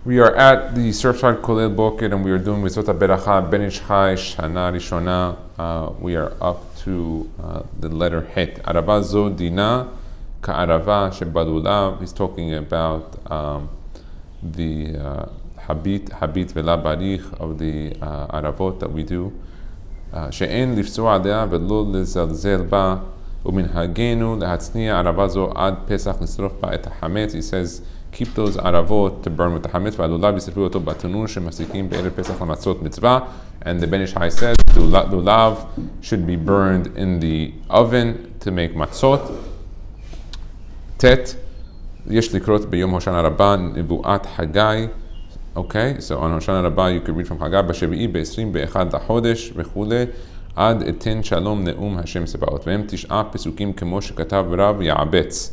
We are at the Surfside Kollel Boker, and we are doing VeZot Haberacha Ben Ish Chai Shana Rishona. We are up to the letter Het. Arava zo dina ka'arava shebalulav. He's talking about the habit vela barich of the aravot that we do. She'en lifsu alea velo lezalzel ba uminhagenu lehatzniya arava zo ad pesach nisrof ba et hametz. He says, keep those aravot to burn with the hametz. V'alulav yisrifu oto batanur shemasikim be'erev pesach lamatzot mitzvah. And the Ben Ish Chai says lulav should be burned in the oven to make matzot. Tet yesh likrot b'yom Hoshana Rabbah nevuat Hagai. Okay, so on Hoshana Rabbah you could read from Hagai b'shevi'i be'esrim be'echad lachodesh v'chule ad etin shalom ne'um Hashem sebaot v'hem tish'a pesukim kemo shekatav Rav Ya'abetz.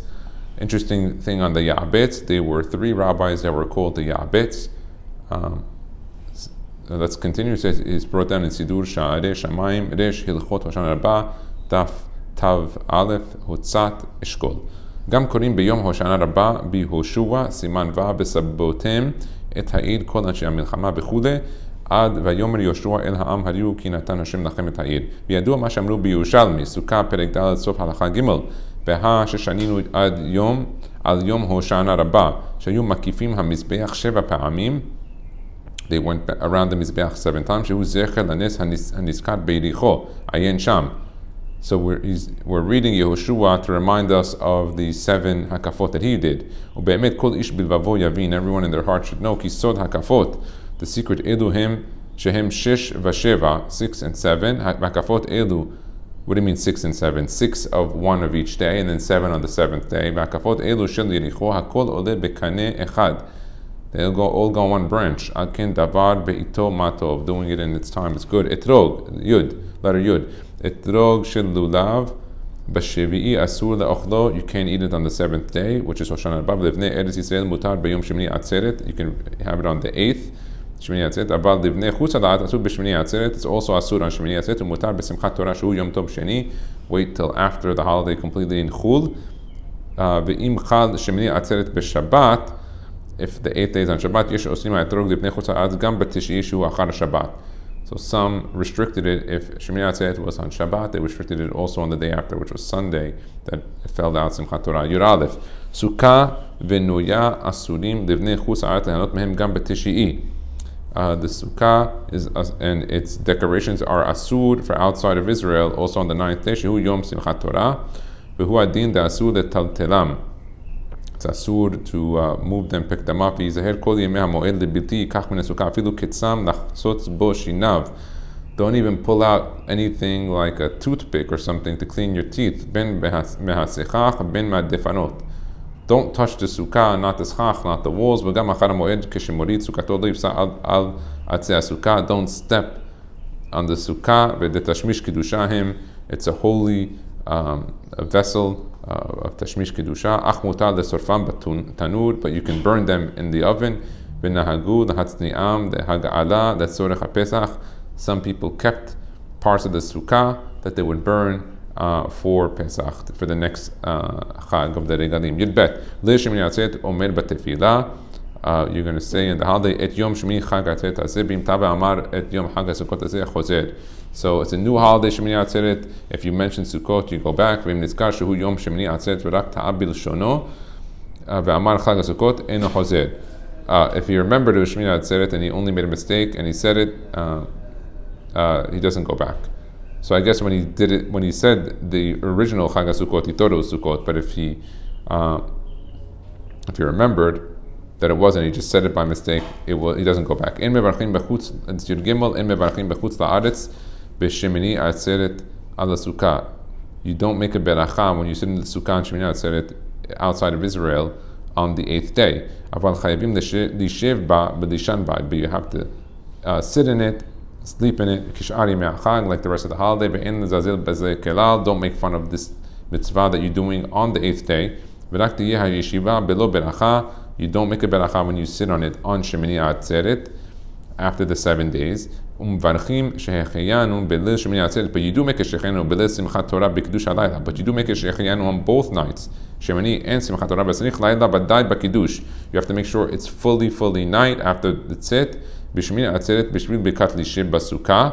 Interesting thing on the Ya'abetz, there were 3 rabbis that were called the Ya'abetz. Let's continue. It says it's brought down in Sidur Sha'arei Shamayim Resh Hilchot Hoshana Rabbah Daf Tav Aleph Hutzat Eshkol. Gam korim b'yom Hoshana Rabbah b'Hoshua Siman Va b'Sabotem et ha'ir kol anshe ha'milchama b'chule ad vayomer Yoshua el ha'am hariu ki natan Hashem lachem et ha'ir. V'yadua ma she'amru b'Yerushalmi Sukkah perek Dalet sof halacha gimel בהה ששנינו עד יום על יום הושענא רבה שהיו מקיפים המזבח 7 פעמים. They went around the mizbeach 7 times. שהוא זכר לנס הנזכר ביריחו עיין שם. So we're reading Yehoshua to remind us of the 7 הקפות that he did. ובאמת כל איש בלבבו יבין, everyone in their heart should know, כי סוד הקפות, the secret אלו הם שהם 6 ו7, 6 and 7, והקפות אלו. What do you mean 6 and 7? 6 of one of each day, and then 7 on the 7th day. והקפות אלו של יריחו, הכל עולה בקנה אחד. They'll all go on one branch. על כן דבר בעיתו מה טוב. Doing it in its time is good. אתרוג, יוד, letter יוד. אתרוג של לולב, בשביעי אסור לאוכלו. You can't eat it on the 7th day, which is הושענא רבה. ולבני ארץ ישראל מותר ביום שמיני עצרת. You can have it on the 8th. שמיני עצרת, אבל לבני חוץ לדעת אסור בשמיני עצרת. It's also אסור on שמיני עצרת, ומותר בשמחת תורה שהוא יום טוב שני. Wait till after the holiday completely in חול. ואם חל שמיני עצרת בשבת, if the 8th day is on שבת, יש עושים האתרוג לבני חוץ לארץ גם בתשיעי שהוא אחר השבת. So some restricted it, if שמיני עצרת was on Shabbat, they restricted it also on the day after, which was Sunday, that it fell out שמחת תורה. יוד א', סוכה ונויה אסורים לבני חוץ לארץ ליהנות מהם גם בתשיעי. The sukkah is, and its decorations are asur for outside of Israel, also on the 9th day. Shehu yom simchat Torah, v'hu adin da asur letaltelam. It's asur to move them, pick them up. V'yizaher kol yemei hamoed lebilti yikach min sukkah afilu ketzam nachtzotz bo shinav. Don't even pull out anything like a toothpick or something to clean your teeth. Ben mehasechach, ben ma'defanot. Don't touch the sukkah, not the schach, not the walls. וגם אחר המועד כשמוריד סוכתו לא יפסע על עצי הסוכה. Don't step on the sukkah. ודתשמיש קדושה הם. It's a holy vessel of תשמיש קדושה. אך מותר לשורפם בתנור, but you can burn them in the oven. ונהגו להצניעם להגעלה לצורך הפסח. Some people kept parts of the sukkah that they would burn for Pesach, for the next Chag of the Regalim. Yud Bet, Leil Shemini Atzeret Omer B'Tefillah. You're going to say in the holiday, Et Yom Shemini Chag Atzeret Hazeh B'im Tava Amar Et Yom Chag HaSukkot Hazeh Chozer. So it's a new holiday, Shemini Atzeret. If you mention Sukkot, you go back. V'im Nizkar Shehu Yom Shemini Atzeret V'rak Ta'abil Shono V'Amar Chag HaSukkot Eno Chozer. If you remember to Shemini Atzeret and he only made a mistake and he said it, he doesn't go back. So I guess when he did it, when he said the original Chag HaSukkot, he thought it was Sukkot. But if he remembered that it wasn't, he just said it by mistake, he doesn't go back. In mevarchim bechutz, it's Yud Gimel. In mevarchim bechutz la'aretz b'shemini atzeret ala sukkah. You don't make a beracha when you sit in the sukkah and shemini atzeret outside of Israel on the 8th day. Aval chayavim lishev ba b'lishan ba. But you have to sit in it, sleep in it, kishari me'achag, like the rest of the holiday. Ve'en zazil bezeh kelal. Don't make fun of this mitzvah that you're doing on the 8th day. V'rak tiyeh ha'yeshiva belo beracha. You don't make a beracha when you sit on it on Shemini Atzeret after the 7 days. ומברכים שהחיינו בליל שמיני עצרת, but you do make a שהחיינו בליל שמחת תורה בקידוש הלילה, but you do make a שהחיינו on both nights, שמני and שמחת תורה, וצריך לילה ודאי בקידוש. You have to make sure it's fully night after the צאת, בשמיני עצרת בשביל ברכת לישי בסוכה,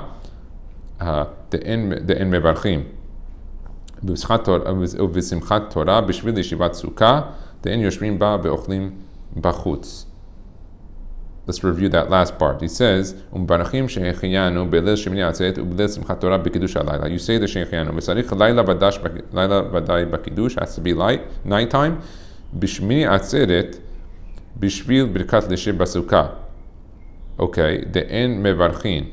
דאין מברכים. ובשמחת תורה בשביל ישיבת סוכה, דאין יושבים בה ואוכלים בחוץ. Let's review that last part. He says, "Umbarachim she'echiyanu be'lil shemini atzeret u'be'lil simchat Torah b'kiddush halayla." You say the she'echiyanu. V'tzarich layla v'day b'kiddush has to be nighttime. B'shemini atzeret b'shvil birkat l'shir basukah. Okay, de'en mevarchin.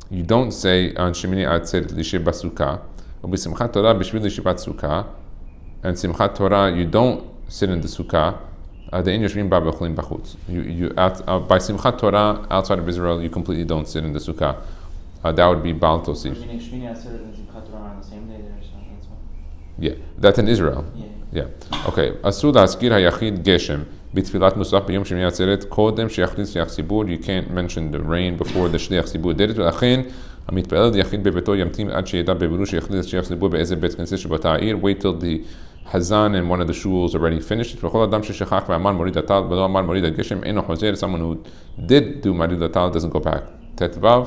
You don't say on shemini atzeret l'shir basukah. U'b'simchat Torah b'shvil l'shivat sukkah. And simchat Torah, you don't sit in the sukkah. By Simchat Torah, outside of Israel, you completely don't sit in the sukkah. That would be Baal Tosif. Shemini Atzeret and Simchat Torah on the same day there, so that's one. Yeah, that's in Israel. Yeah. Okay. Asur להזכיר היחיד גשם בתפילת מוסף ביום שמיני עצרת קודם שיחליט שליח ציבור. You can't mention the rain before the שליח ציבור did it. ולכן המתפלל יחיד בביתו ימתין עד שידע בבירור שיחליט שליח ציבור באיזה בית כנסת שבאותה העיר. Wait till the Hazan in one of the shuls already finished. וכל אדם ששכח ואמר מוריד הטל ולא אמר מוריד הגשם אינו חוזר. Someone who did do מוריד הטל doesn't go back. ט"ו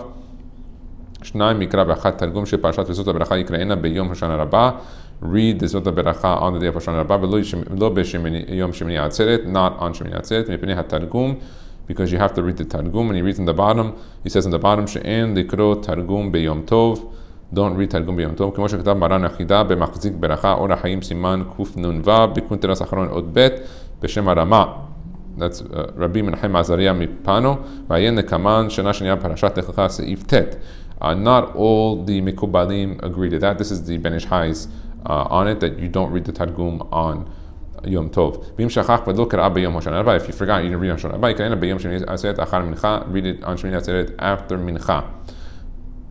שניים מקרא ואחת תרגום של פרשת וזאת הברכה יקראנה ביום השנה רבה. Read the Zot Haberacha on the day of Hoshana Rabbah, ולא ביום שמיני עצרת, not on שמיני עצרת, מפני התרגום, because you have to read the Targum, and he reads in the bottom, he says in the bottom, שאין לקרוא תרגום ביום טוב, don't read תרגום ביום טוב, כמו שכתב מרן החידה במחזיק ברכה, אור החיים סימן קנ"ו, בקונטרס אחרון עוד ב' בשם הרמה. That's רבי מנחם עזריה מפנו, ועיין לקמן, שנה שנייה פרשת לך סעיף ט'. Not all the Mikubalim agree to that. This is the Ben Ish Hai's on it, that you don't read the Targum on Yom Tov. If you forgot, you didn't read on Hoshana Rabbah. Read it on Shemini Atzeret after Mincha.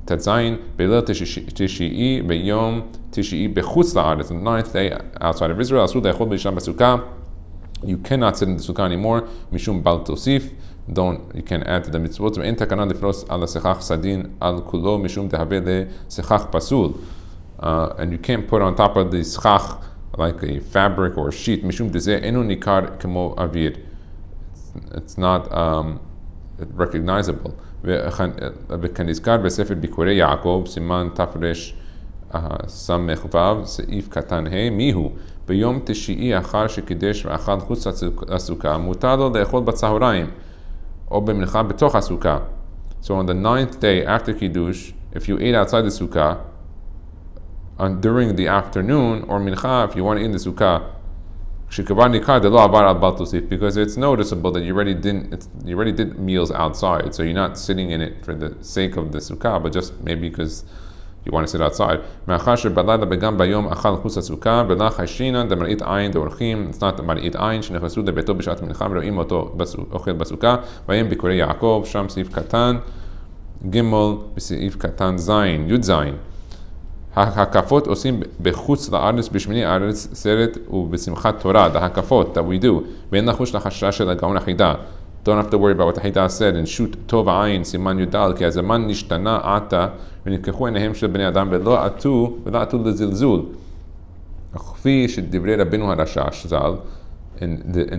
Tetzayin Beilel Tishi'i Beyom Tishi'i Bechutz La'aretz. On the 9th day outside of Israel, Asur Le'echol B'Yisham B'Sukkah. You cannot sit in the sukkah anymore. Mishum Bal Tosif. You can't add to the mitzvot. En takana lefros al sechach sadin al kulo mishum dehaveh le sechach pasul. And you can't put on top of the schach like a fabric or a sheet. Mishum dezeh enu nikar kemo avir. It's not recognizable. V'kanizkar b'sefer bikurei Yaakov siman tafresh samech vav seif katan he mihu. ביום תשיעי אחר שקידש ואכל חוץ לסוכה, מותר לו לאכול בצהריים, או במנחה בתוך הסוכה. So on the 9th day after Kiddush, if you ate outside the sukkah, during the afternoon, or mincha, if you want to eat in the sukkah, כשקבע ניכר זה לא עבר על בל תוסיף, because it's noticeable that you already did meals outside, so you're not sitting in it for the sake of the sukkah, but just maybe because you want to sit outside. מאחר שבלילה וגם ביום אכל חוץ לסוכה, ולא חשינן דמראית עין דאורחים, it's not מראית עין, שנכנסו לביתו בשעת מנחה ורואים אותו אוכל בסוכה, והם ביקורי יעקב, שם סעיף קטן, ג' בסעיף קטן זין, י' זין. ההקפות עושים בחוץ לארץ בשמיני הארץ סרט ובשמחת תורה, the הקפות that we do, ואין לחוש לחשש של הגאון החידה. Don't have to worry about what the Haida said, and shoot טוב העין, סימן י"ד, כי הזמן נשתנה עתה, ונלקחו עיניהם של בני אדם, ולא עטו לזלזול. כפי שדברי רבנו הרש"ש ז"ל, in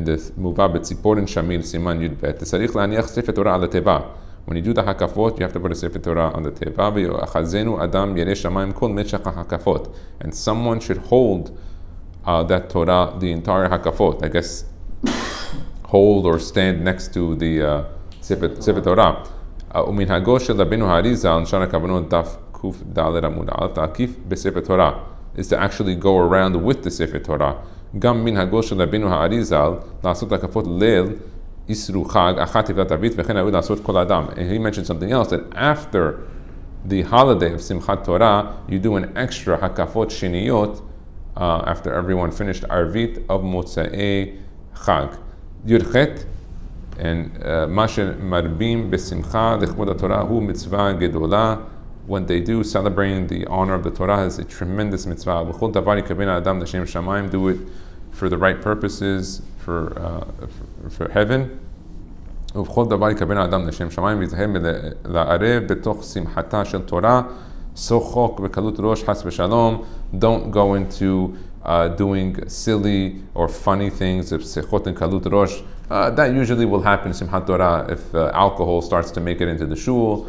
the מובא בציפורן שמיל, סימן י"ב, צריך להניח ספר תורה על התיבה. When you do the hakafot, you have to put a sefer Torah on the teva. ויאחזנו אדם ירא שמיים כל משך ההקפות. And someone should hold that Torah, the entire hakafot, I guess, hold or stand next to the sefer Torah. ומנהגו של רבנו האריז"ל, נשאר הכוונות דף קד עמוד א', תעקיף בספר תורה, is to actually go around with the sefer Torah. גם מנהגו של רבנו האריז"ל, לעשות הקפות ליל, Isru Chag, Achat Tivlat Avit, V'chen Ayud Asot Kol Adam. And he mentioned something else, that after the holiday of Simchat Torah, you do an extra Hakafot Shiniyot after everyone finished Arvit of Motzei Chag. Yurchet, and Masher Marbim Besimcha, Lechvod Torah, Hu Mitzvah Gedola. When they do celebrating the honor of the Torah, is a tremendous mitzvah. V'chol Davar Yikavin Adam L'Shem Shamayim, do it for the right purposes, for heaven. ובכל דבר יקבל האדם לשם שמיים ויזהר לערב בתוך שמחתה של תורה, סוחוק בקלות ראש חס ושלום. Don't go into doing silly or funny things, sechot and kalut rosh. That usually will happen in Simchat Torah if alcohol starts to make it into the shul,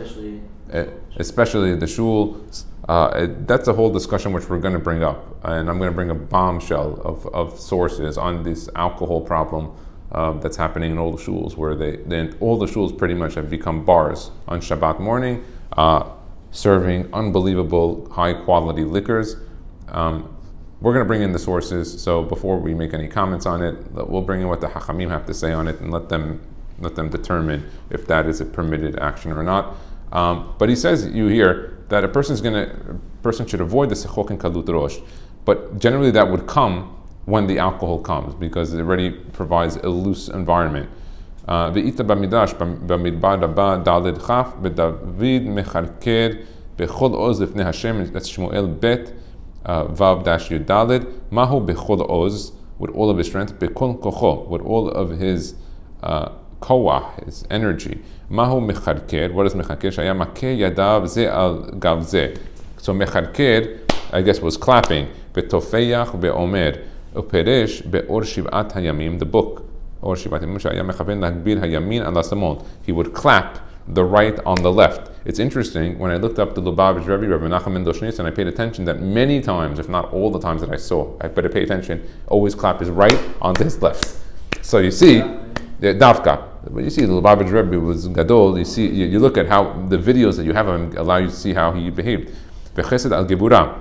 especially the shul. That's a whole discussion which we're going to bring up, and I'm going to bring a bombshell of sources on this alcohol problem that's happening in all the shuls, where all the shuls pretty much have become bars on Shabbat morning, serving unbelievable high quality liquors. We're going to bring in the sources, so before we make any comments on it, we'll bring in what the Hachamim have to say on it and let them determine if that is a permitted action or not. But he says you hear that a person should avoid the sechok and kalut rosh, but generally that would come when the alcohol comes, because it already provides a loose environment. Ve'ita b'midrash b'midbar rabba daled chaf b'David mecharker b'chol oz lifnei Hashem. That's Shmuel bet vav dash yudaled. Mahu b'chol oz, with all of his strength, b'kol kocho, with all of his koach, his energy. Mahu mecharker. What is mecharker? Shaya makeh yadav ze al gav ze. So mecharker, I guess, was clapping. B'tofeyach be'omer uperesh be'or shiv'at hayamim. The book or shiv'at hayamim shaya mechaven lagbil hayamin ala samon. He would clap the right on the left. It's interesting, when I looked up the Lubavitch Rebbe, Rabbi Nachman Doshnis, and I paid attention that many times, if not all the times that I saw, I better pay attention, always clap his right onto his left. So you see, Davka. When you see the Lubavitch Rebbe was Gadol, you look at how the videos that you have of him allow you to see how he behaved. V'chesed al gebura,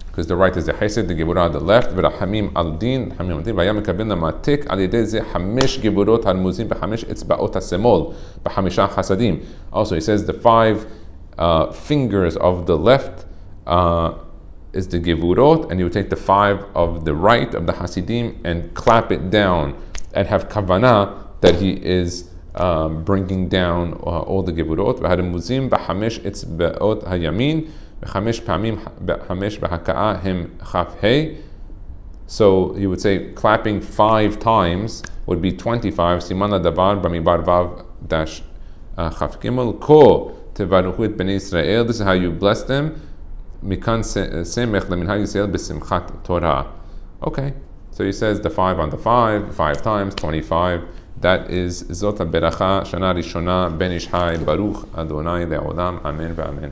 because the right is the chesed, the gebura the left. V'rahamim al din, hamim al din. V'yam mekabel namatik al yedei ze hamesh geburot halmuzim b'hamesh etzbaot hasemol b'hamisha chasadim. Also, he says the 5 fingers of the left is the geburot, and you would take the 5 of the right of the hasidim and clap it down and have kavanah that he is bringing down all the geburot. V'halimuzim b'hamesh etzbaot hayamin. So you would say clapping 5 times would be 25. Simana davar b'mibar vav dash chaf gimel ko tevaruchu et bnei Israel. This is how you bless them. Mikan semech leminhag Yisrael b'simchat Torah. Okay, so he says the 5 on the 5 times 25. That is Zot Haberacha Shana Rishona Ben Ish Hai Baruch Adonai Le'olam. Amen v'amen.